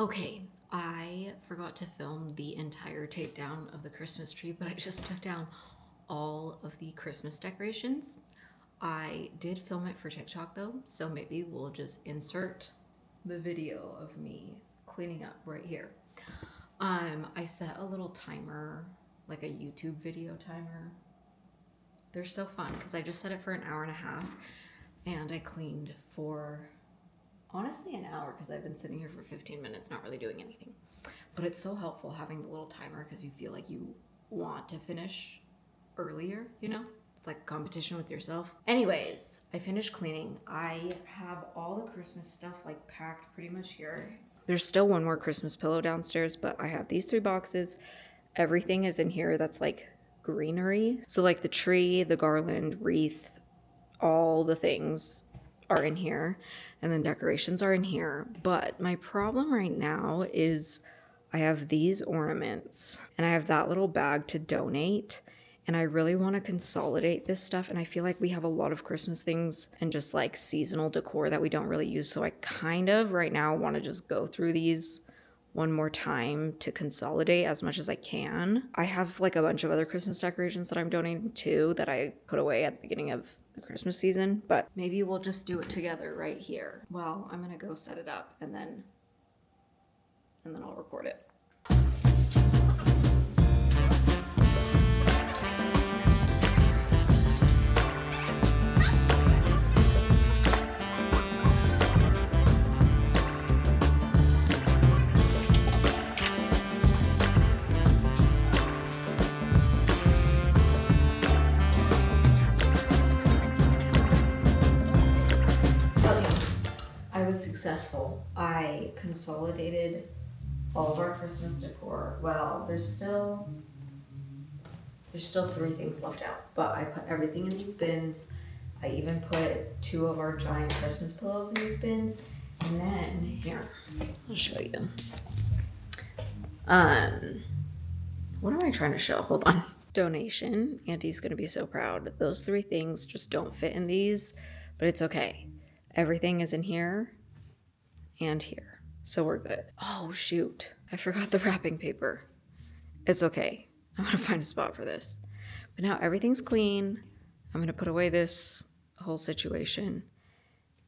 Okay, I forgot to film the entire takedown of the Christmas tree, but I just took down all of the Christmas decorations. I did film it for TikTok though, so maybe we'll just insert the video of me cleaning up right here. I set a little timer, like a YouTube video timer. They're so fun because I just set it for an hour and a half and I cleaned for honestly an hour because I've been sitting here for 15 minutes not really doing anything. But it's so helpful having the little timer because you feel like you want to finish earlier, you know? It's like a competition with yourself. Anyways, I finished cleaning. I have all the Christmas stuff like packed pretty much here. There's still one more Christmas pillow downstairs, but I have these 3 boxes. Everything is in here that's like greenery. So like the tree, the garland, wreath, all the things are in here, and then decorations are in here. But my problem right now is I have these ornaments and I have that little bag to donate, and I really want to consolidate this stuff, and I feel like we have a lot of Christmas things and just like seasonal decor that we don't really use. So I kind of right now want to just go through these one more time to consolidate as much as I can. I have like a bunch of other Christmas decorations that I'm donating to that I put away at the beginning of the Christmas season, but maybe we'll just do it together right here. Well, I'm gonna go set it up and then I'll record it. Successful. I consolidated all of our Christmas decor. Well, there's still 3 things left out, but I put everything in these bins. I even put 2 of our giant Christmas pillows in these bins. And then here, I'll show you. What am I trying to show? Hold on. Donation. Auntie's gonna be so proud. Those 3 things just don't fit in these, but it's okay. Everything is in here and here, so we're good. Oh shoot, I forgot the wrapping paper. It's okay, I'm gonna find a spot for this. But now everything's clean. I'm gonna put away this whole situation.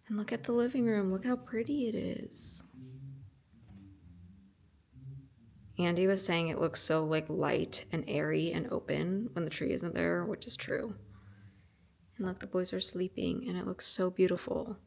And look at the living room, look how pretty it is. Andy was saying it looks so like light and airy and open when the tree isn't there, which is true. And look, the boys are sleeping and it looks so beautiful.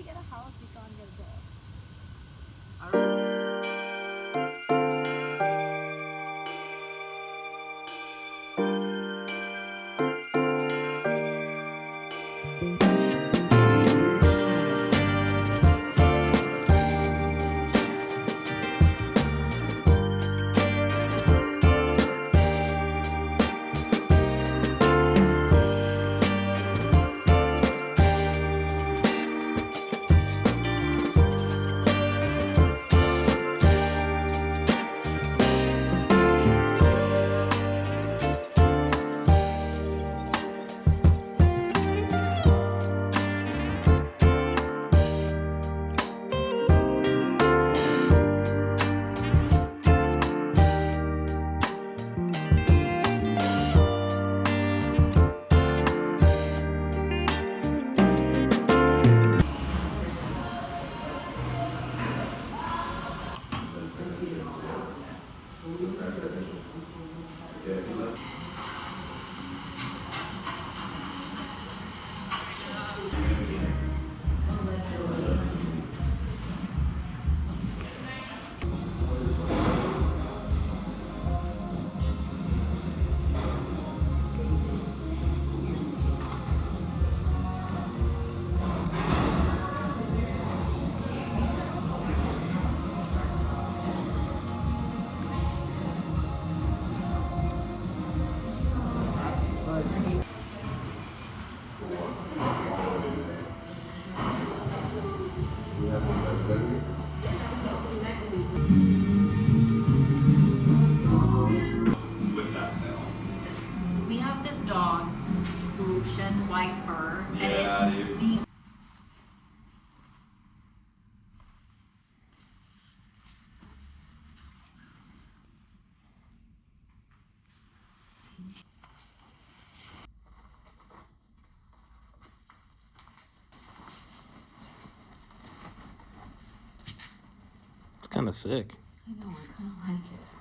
Get a house, we can't get a dog. kind of sick. I know, I kind of like it.